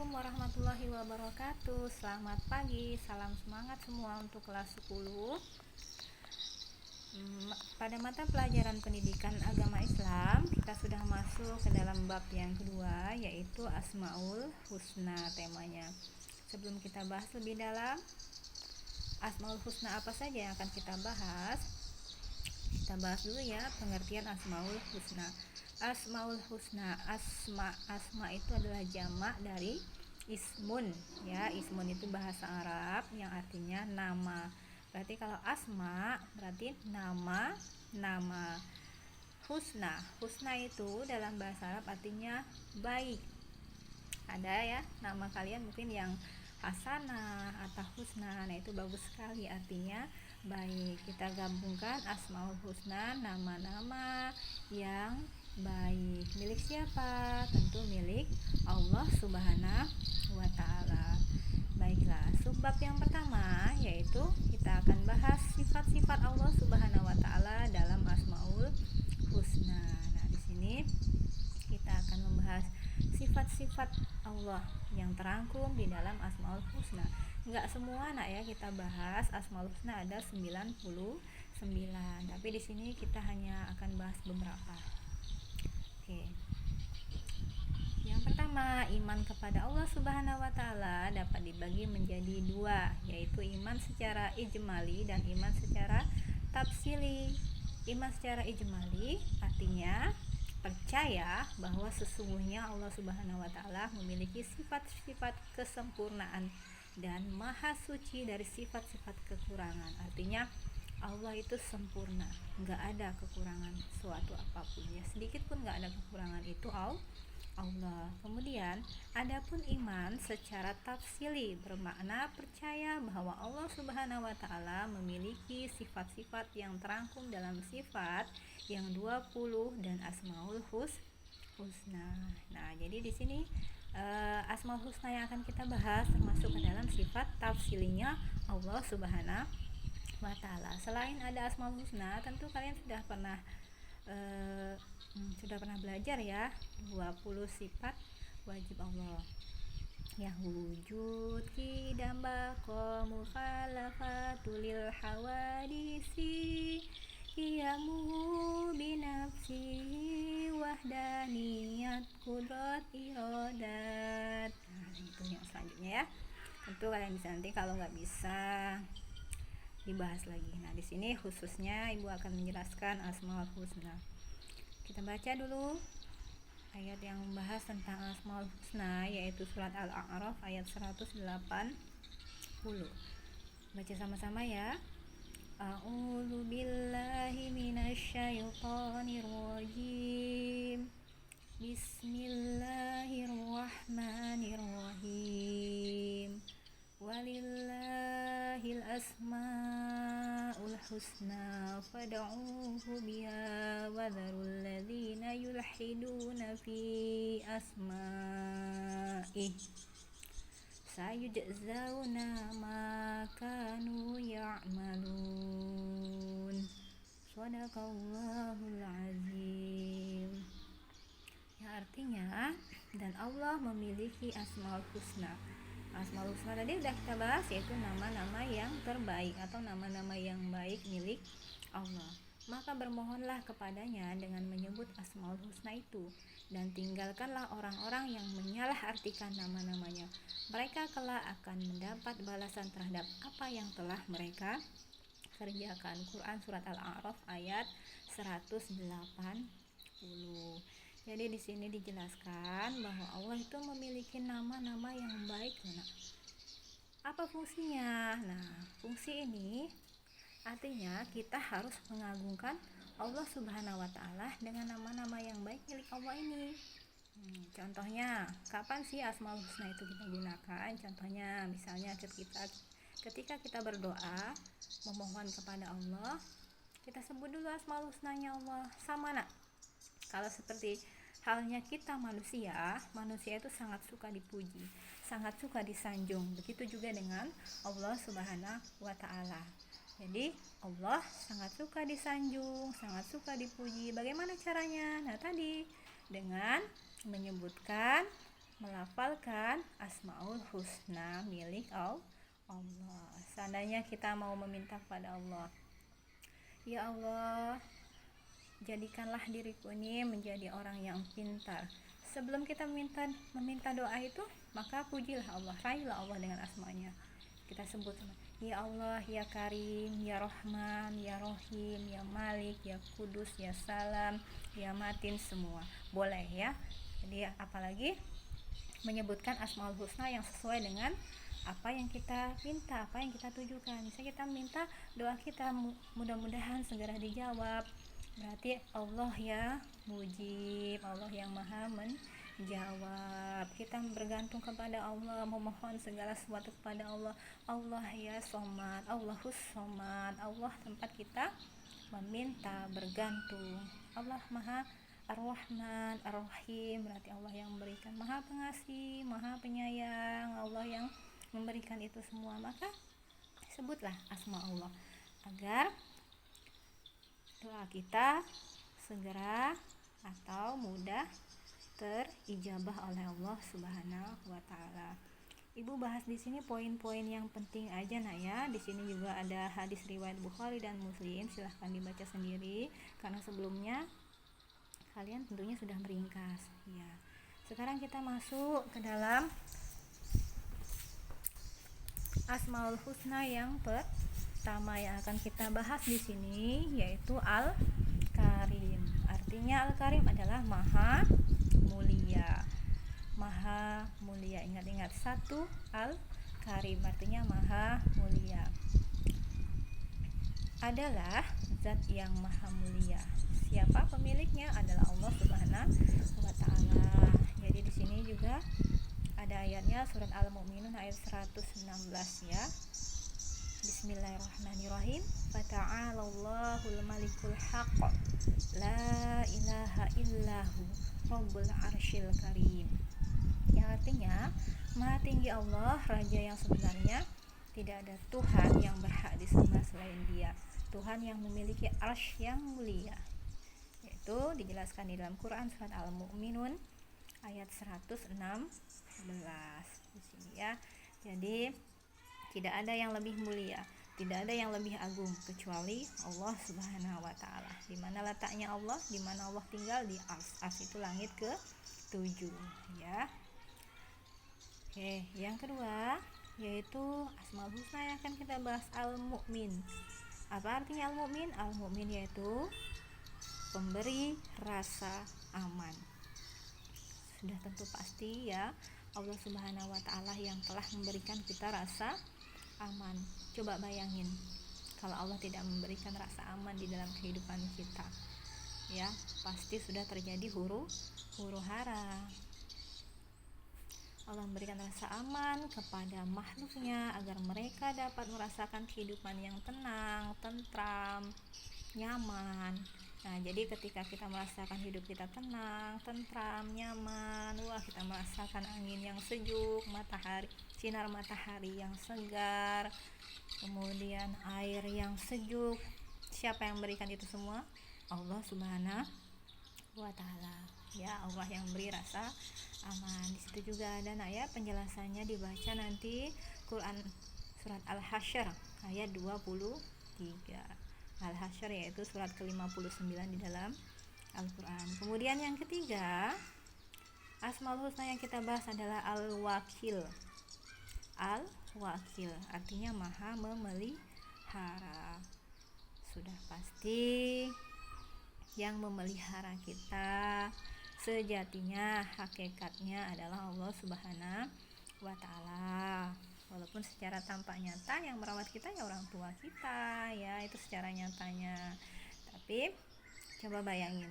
Assalamualaikum warahmatullahi wabarakatuh. Selamat pagi, salam semangat semua untuk kelas 10. Pada mata pelajaran pendidikan agama Islam, kita sudah masuk ke dalam bab yang kedua, yaitu Asmaul Husna temanya. Sebelum kita bahas lebih dalam Asmaul Husna apa saja yang akan kita bahas dulu ya pengertian Asmaul Husna. Asmaul Husna, asma itu adalah jamak dari ismun ya. Ismun itu bahasa Arab yang artinya nama. Berarti kalau asma berarti nama. Husna itu dalam bahasa Arab artinya baik. Ada ya nama kalian mungkin yang Hasanah atau Husna, nah itu bagus sekali artinya baik. Kita gabungkan Asmaul Husna, nama-nama yang baik. Milik siapa? Tentu milik Allah Subhanahu wa Ta'ala. Baiklah, subbab yang pertama yaitu kita akan bahas sifat-sifat Allah Subhanahu wa Ta'ala dalam Asmaul Husna. Nah, di sini kita akan membahas sifat-sifat Allah yang terangkum di dalam Asmaul Husna. Enggak semua nak ya kita bahas. Asmaul Husna ada 99, tapi di sini kita hanya akan bahas beberapa. Oke. Yang pertama, iman kepada Allah Subhanahu wa Ta'ala dapat dibagi menjadi dua, yaitu iman secara ijmali dan iman secara tafsili. Iman secara ijmali artinya percaya bahwa sesungguhnya Allah Subhanahu wa Ta'ala memiliki sifat-sifat kesempurnaan dan maha suci dari sifat-sifat kekurangan. Artinya Allah itu sempurna, nggak ada kekurangan suatu apapun ya, sedikit pun nggak ada kekurangan itu Allah. Kemudian adapun iman secara tafsili bermakna percaya bahwa Allah Subhanahu wa Ta'ala memiliki sifat-sifat yang terangkum dalam sifat yang 20 dan Asmaul Husna. Nah, jadi di sini Asmaul Husna yang akan kita bahas termasuk ke dalam sifat tafsilinya Allah Subhanahu wa Ta'ala. Selain ada Asmaul Husna, tentu kalian sudah pernah belajar ya 20 sifat wajib Allah. Ya wujud qidam baqa mukhalafatulil hawadisi qiyamuhu binafsihi wahdaniyat qudrat iradat. Nah, itu yang selanjutnya ya. Tentu kalian bisa nanti kalau nggak bisa dibahas lagi. Nah, di sini khususnya Ibu akan menjelaskan Asmaul Husna. Kita baca dulu ayat yang membahas tentang Asmaul Husna, yaitu surat Al-A'raf ayat 180. Baca sama-sama ya. A'udzu billahi minasyaitonir rajim. Bismillahirrahmanirrahim. Walillahil asmaul husna fad'uuhu biha wa dharul ladzina yulhiduna fi asma'ih sayujzawna ma kanu ya'malun. Shadaqallahul azim. Ya, artinya dan Allah memiliki Asmaul Husna. Asmaul Husna tadi udah kita bahas, yaitu nama-nama yang terbaik atau nama-nama yang baik milik Allah. Maka bermohonlah kepadanya dengan menyebut Asmaul Husna itu, dan tinggalkanlah orang-orang yang menyalahartikan nama-namanya. Mereka kelak akan mendapat balasan terhadap apa yang telah mereka kerjakan. Quran surat Al-A'raf ayat 180. Jadi di sini dijelaskan bahwa Allah itu memiliki nama-nama yang baik. Nah, apa fungsinya? Nah, fungsi ini artinya kita harus mengagungkan Allah Subhanahu wa Ta'ala dengan nama-nama yang baik milik Allah ini. Contohnya, kapan sih Asmaul Husna itu kita gunakan? Contohnya, misalnya ketika kita berdoa memohon kepada Allah, kita sebut dulu Asmaul Husnanya Allah. Sama nak? Kalau seperti halnya kita manusia itu sangat suka dipuji, sangat suka disanjung. Begitu juga dengan Allah Subhanahu wa Ta'ala. Jadi Allah sangat suka disanjung, sangat suka dipuji. Bagaimana caranya? Nah, tadi dengan menyebutkan menghafalkan Asmaul Husna milik Allah. Seandainya kita mau meminta kepada Allah, ya Allah, jadikanlah diriku ini menjadi orang yang pintar. Sebelum kita meminta doa itu, maka pujilah Allah, raihlah Allah dengan asmanya. Kita sebut, ya Allah, ya Karim, ya Rahman, ya Rohim, ya Malik, ya Kudus, ya Salam, ya Matin, semua boleh ya. Jadi apalagi menyebutkan Asmaul Husna yang sesuai dengan apa yang kita minta, apa yang kita tujukan. Misalnya kita minta doa kita mudah-mudahan segera dijawab, berarti Allah ya mujib, Allah yang maha menjawab. Kita bergantung kepada Allah, memohon segala sesuatu kepada Allah. Allah ya Somad, Allahus Somad, Allah tempat kita meminta, bergantung. Allah maha Ar-Rahman, Ar-Rahim, berarti Allah yang memberikan, maha pengasih, maha penyayang, Allah yang memberikan itu semua. Maka sebutlah asma Allah agar doa kita segera atau mudah terijabah oleh Allah Subhanahu wa taala. Ibu bahas di sini poin-poin yang penting aja ya. Di sini juga ada hadis riwayat Bukhari dan Muslim, silahkan dibaca sendiri karena sebelumnya kalian tentunya sudah meringkas ya. Sekarang kita masuk ke dalam Asmaul Husna yang pertama yang akan kita bahas di sini, yaitu Al-Karim. Artinya Al-Karim adalah maha mulia. Maha mulia. Ingat-ingat, satu Al-Karim artinya maha mulia. Adalah zat yang maha mulia. Siapa pemiliknya? Adalah Allah Subhanahu wa taala. Jadi di sini juga ada ayatnya, surat Al-Mu'minun ayat 116 ya. Bismillahirrahmanirrahim. Fata'alallahul malikul haqq, la ilaha illahu rabbul arsyil karim. Yang artinya maha tinggi Allah, raja yang sebenarnya, tidak ada Tuhan yang berhak disembah selain Dia, Tuhan yang memiliki arsy yang mulia. Itu dijelaskan di dalam Quran surat Al-Mu'minun ayat 116 di sini ya. Jadi tidak ada yang lebih mulia, tidak ada yang lebih agung kecuali Allah Subhanahu wa taala. Di mana letaknya Allah? Di mana Allah tinggal? Di Ars. Ars itu langit ke-7 ya. Oke, yang kedua yaitu Asmaul Husna yang akan kita bahas, Al-Mu'min. Apa artinya Al-Mu'min? Al-Mu'min yaitu pemberi rasa aman. Sudah tentu pasti ya, Allah Subhanahu wa taala yang telah memberikan kita rasa aman. Coba bayangin kalau Allah tidak memberikan rasa aman di dalam kehidupan kita, ya pasti sudah terjadi huru hara. Allah memberikan rasa aman kepada makhluknya agar mereka dapat merasakan kehidupan yang tenang, tentram, nyaman. Nah, jadi ketika kita merasakan hidup kita tenang, tentram, nyaman, kita merasakan angin yang sejuk, sinar matahari yang segar, kemudian air yang sejuk. Siapa yang memberikan itu semua? Allah Subhanahu wa taala. Ya, Allah yang beri rasa aman. Di situ juga ada ya penjelasannya, dibaca nanti Quran surat Al-Hasyr ayat 23. Al-Hasyr yaitu surat ke-59 di dalam Al-Quran. Kemudian yang ketiga, Asmaul Husna yang kita bahas adalah Al-Wakil. Al-Wakil artinya maha memelihara. Sudah pasti yang memelihara kita sejatinya, hakikatnya adalah Allah Subhanahu wa taala. Walaupun secara tampak nyata yang merawat kita ya orang tua kita ya, itu secara nyatanya. Tapi coba bayangin,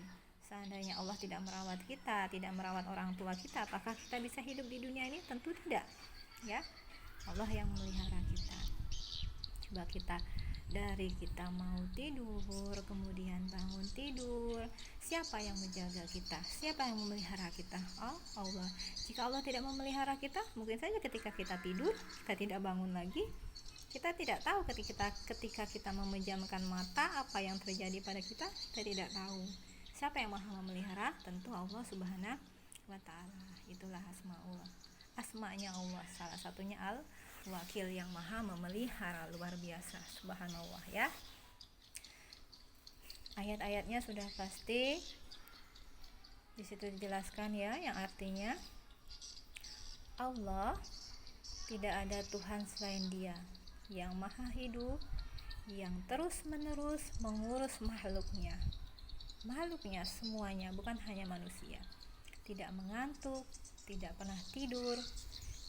seandainya Allah tidak merawat kita, tidak merawat orang tua kita, apakah kita bisa hidup di dunia ini? Tentu tidak ya. Allah yang memelihara kita. Coba dari kita mau tidur, kemudian bangun tidur, siapa yang menjaga kita? Siapa yang memelihara kita? Allah. Jika Allah tidak memelihara kita, mungkin saja ketika kita tidur, kita tidak bangun lagi. Kita tidak tahu ketika kita memejamkan mata apa yang terjadi pada kita tidak tahu. Siapa yang maha memelihara? Tentu Allah Subhanahu wa taala. Itulah asmaullah. asmanya Allah, salah satunya Al-Wakil, yang maha memelihara, luar biasa, subhanallah ya. Ayat-ayatnya sudah pasti di situ dijelaskan ya, yang artinya Allah tidak ada Tuhan selain Dia, yang maha hidup, yang terus-menerus mengurus makhluknya semuanya, bukan hanya manusia. Tidak mengantuk, tidak pernah tidur,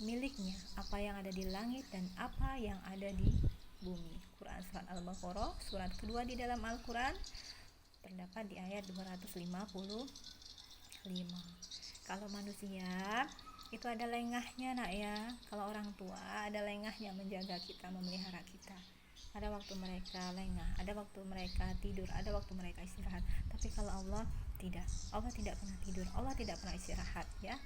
miliknya apa yang ada di langit dan apa yang ada di bumi. Quran surat Al-Baqarah, surat kedua di dalam Al-Quran, terdapat di ayat 255. Kalau manusia itu ada lengahnya nak ya. Kalau orang tua ada lengahnya menjaga kita, memelihara kita. Ada waktu mereka lengah, ada waktu mereka tidur, ada waktu mereka istirahat. Tapi kalau Allah tidak. Allah tidak pernah tidur, Allah tidak pernah istirahat ya.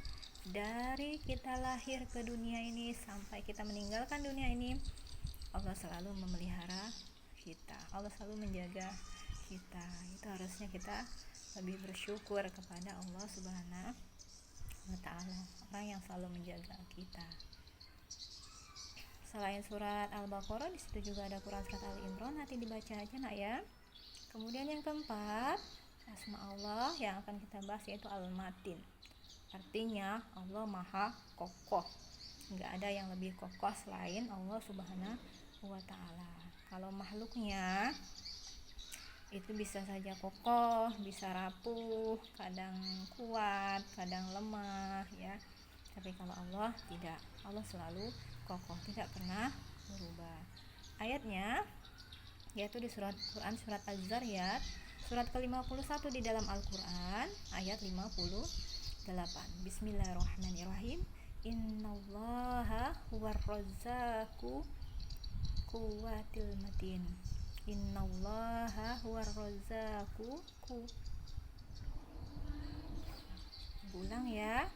Dari kita lahir ke dunia ini sampai kita meninggalkan dunia ini, Allah selalu memelihara kita, Allah selalu menjaga kita. Itu harusnya kita lebih bersyukur kepada Allah Subhanahu wa Ta'ala, orang yang selalu menjaga kita. Selain surat Al-Baqarah, di situ juga ada Quran surat Ali Imran, nanti dibaca aja nak ya. Kemudian yang keempat, asma Allah yang akan kita bahas yaitu Al-Matin. Artinya Allah maha kokoh, nggak ada yang lebih kokoh selain Allah Subhanahu wa Ta'ala. Kalau makhluknya itu bisa saja kokoh, bisa rapuh, kadang kuat, kadang lemah ya. Tapi kalau Allah tidak, Allah selalu kokoh, tidak pernah berubah. Ayatnya yaitu di surat Quran surat Az-Zariyat, surat ke-51 di dalam Al-Quran, ayat 58. Bismillahirrahmanirrahim. Innallaha huwar razzaqu quwwatil matin. Innallaha huwar razzaqu ulang ya.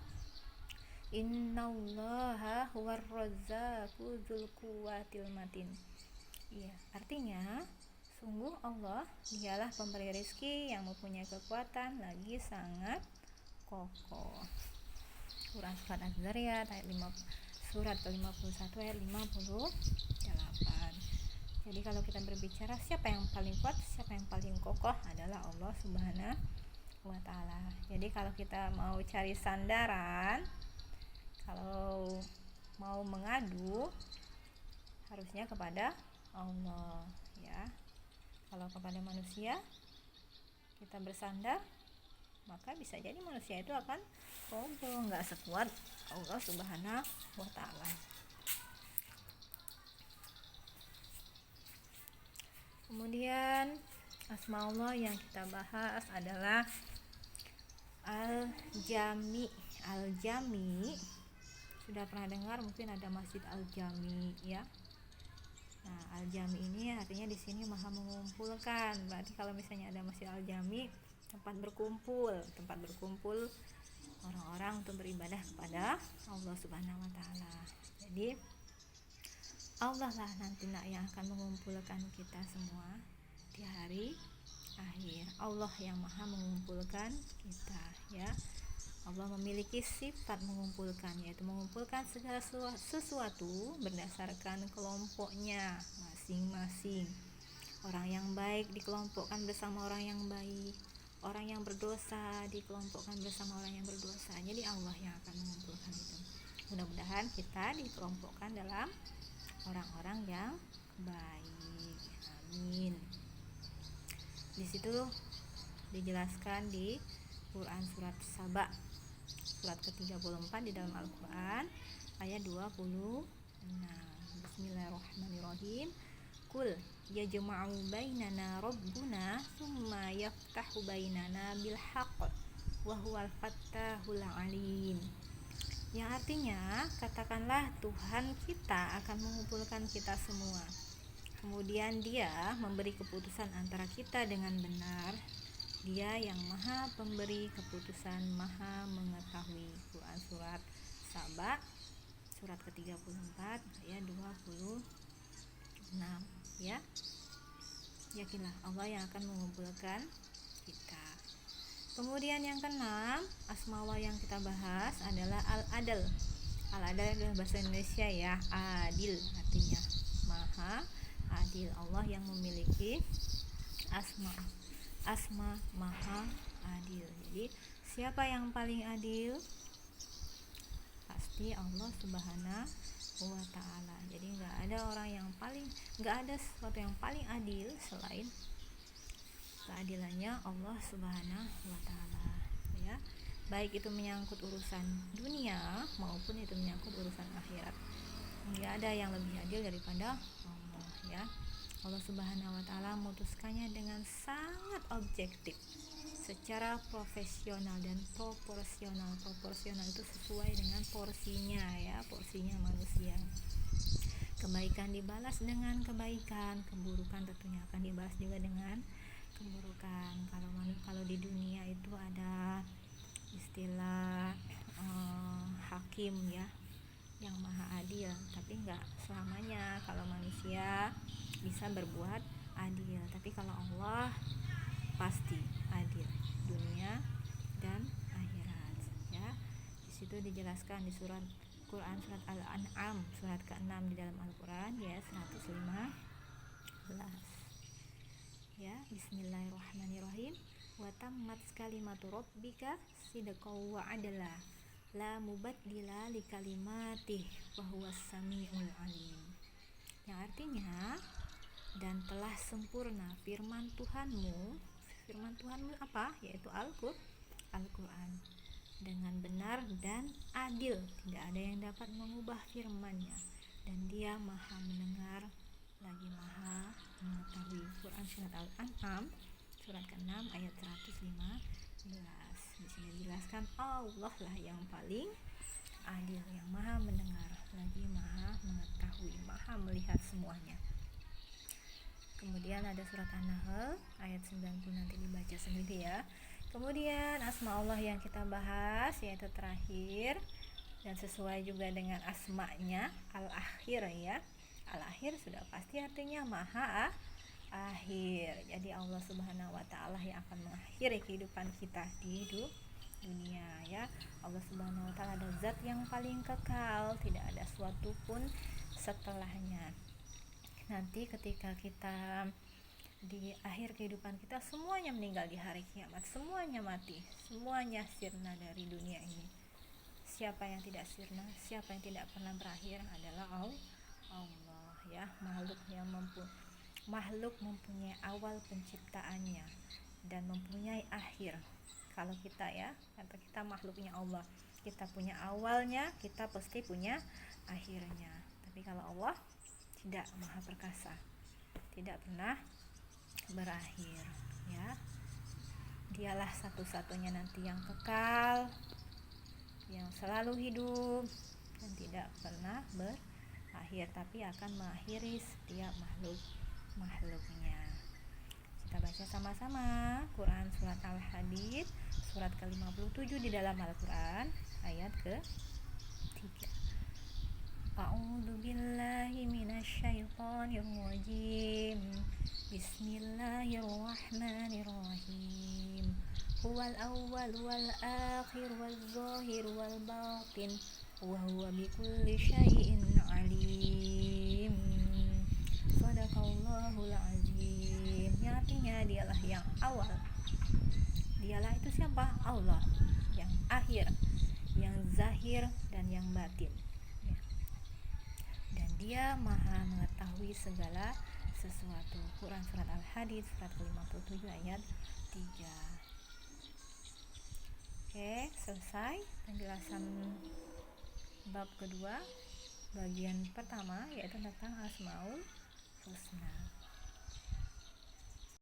Innallaha huwar razzaqu dzul quwwatil matin. Iya, artinya sungguh Allah dialah pemberi rezeki yang mempunyai kekuatan lagi sangat kokoh. Quran surat Az-Zariyat ayat 5, surat ke-51 ayat 58. Jadi kalau kita berbicara siapa yang paling kuat, siapa yang paling kokoh, adalah Allah Subhanahu wa Ta'ala. Jadi kalau kita mau cari sandaran, kalau mau mengadu, harusnya kepada Allah ya. Kalau kepada manusia kita bersandar, maka bisa jadi manusia itu akan roboh, nggak sekuat Allah Subhanahu wa Ta'ala. Kemudian asma Allah yang kita bahas adalah Al-Jami. Al-Jami sudah pernah dengar, mungkin ada Masjid Al-Jami ya. Nah, Al-Jami ini artinya di sini maha mengumpulkan. Berarti kalau misalnya ada Masjid Al-Jami, tempat berkumpul orang-orang untuk beribadah kepada Allah Subhanahu wa Ta'ala. Jadi Allah lah nanti yang akan mengumpulkan kita semua di hari akhir. Allah yang maha mengumpulkan kita ya. Allah memiliki sifat mengumpulkan, yaitu mengumpulkan segala sesuatu berdasarkan kelompoknya masing-masing. Orang yang baik dikelompokkan bersama orang yang baik, orang yang berdosa dikelompokkan bersama orang yang berdosa. Jadi Allah yang akan mengumpulkan itu. Mudah-mudahan kita dikelompokkan dalam orang-orang yang baik. Amin. Di situ dijelaskan di Quran surat Saba, surat ke-34 di dalam Al-Quran, ayat 26. Bismillahirrahmanirrahim. Qul yajma'u bainana rabbuna thumma yaftahu bainana bil haqq wa huwal fattahul alim. Yang artinya, katakanlah Tuhan kita akan mengumpulkan kita semua, kemudian Dia memberi keputusan antara kita dengan benar. Dia yang maha pemberi keputusan, maha mengetahui. Quran surat Saba, surat ke-34 ayat 26 ya. Yakinlah Allah yang akan mengumpulkan kita. Kemudian yang keenam, asma Allah yang kita bahas adalah Al-Adl. Al-Adil adalah bahasa Indonesia ya, adil artinya maha adil. Allah yang memiliki asma maha adil. Jadi siapa yang paling adil? Pasti Allah Subhanahu wa ta'ala. Jadi nggak ada orang yang paling, nggak ada sesuatu yang paling adil selain keadilannya Allah Subhanahu wa ta'ala, ya. Baik itu menyangkut urusan dunia maupun itu menyangkut urusan akhirat, nggak ada yang lebih adil daripada Allah, ya. Allah Subhanahu wa ta'ala memutuskannya dengan sangat objektif, secara profesional dan proporsional. Proporsional itu sesuai dengan porsinya, ya, porsinya manusia. Kebaikan dibalas dengan kebaikan, keburukan tentunya akan dibalas juga dengan keburukan. Kalau di dunia itu ada istilah hakim, ya, yang maha adil, tapi nggak selamanya kalau manusia bisa berbuat adil. Tapi kalau Allah pasti adil dunia dan akhirat, ya. Di situ dijelaskan di surat Quran, surat Al-An'am, surat ke-6 di dalam Al-Quran, ya, 115. Ya, bismillahirrahmanirrahim. Wa tammat kalimatu rabbika sidqan wa adla, la mubaddila li kalimatih wa huwas samiul alim. Yang artinya, dan telah sempurna firman Tuhanmu apa? Yaitu Al-Quran, dengan benar dan adil, tidak ada yang dapat mengubah firman-Nya, dan Dia maha mendengar lagi maha mengetahui. Quran surat Al-An'am surat ke-6 ayat 115. Di sini dijelaskan Allah lah yang paling adil, yang maha mendengar lagi maha mengetahui, maha melihat semuanya. Kemudian ada surat An-Nahl ayat 90, nanti dibaca sendiri, ya. Kemudian asma Allah yang kita bahas yaitu terakhir dan sesuai juga dengan asmanya Al-Akhir, ya. Al-Akhir sudah pasti artinya maha akhir. Jadi Allah Subhanahu wa ta'ala yang akan mengakhiri kehidupan kita di dunia, ya. Allah Subhanahu wa ta'ala ada zat yang paling kekal, tidak ada suatu pun setelahnya. Nanti ketika kita di akhir kehidupan kita, semuanya meninggal di hari kiamat, semuanya mati, semuanya sirna dari dunia ini. Siapa yang tidak sirna, siapa yang tidak pernah berakhir adalah Allah, ya. Makhluk mempunyai awal penciptaannya dan mempunyai akhir. Kalau kita, ya, kata kita makhluknya Allah, kita punya awalnya, kita pasti punya akhirnya. Tapi kalau Allah tidak, maha perkasa, tidak pernah berakhir, ya. Dialah satu-satunya nanti yang kekal, yang selalu hidup dan tidak pernah berakhir, tapi akan mengakhiri setiap makhluknya. Kita baca sama-sama Quran surat Al-Hadid surat ke-57 di dalam Al-Quran ayat ke-3. A'udzu billahi minasyaitonir rajim. Bismillahirrahmanirrahim. Huwal awwal wal akhir wal zahir wal batin wa huwa bikulli syai'in alim. Shadaqallahul azim. Yang artinya dialah yang awal. Dialah itu siapa? Allah. Yang akhir, yang zahir dan yang batin. Dan Dia maha mengetahui segala sesuatu. Quran surat Al-Hadid surat ke-57 ayat 3. Oke, selesai penjelasan bab kedua, bagian pertama, yaitu tentang Asmaul Husna.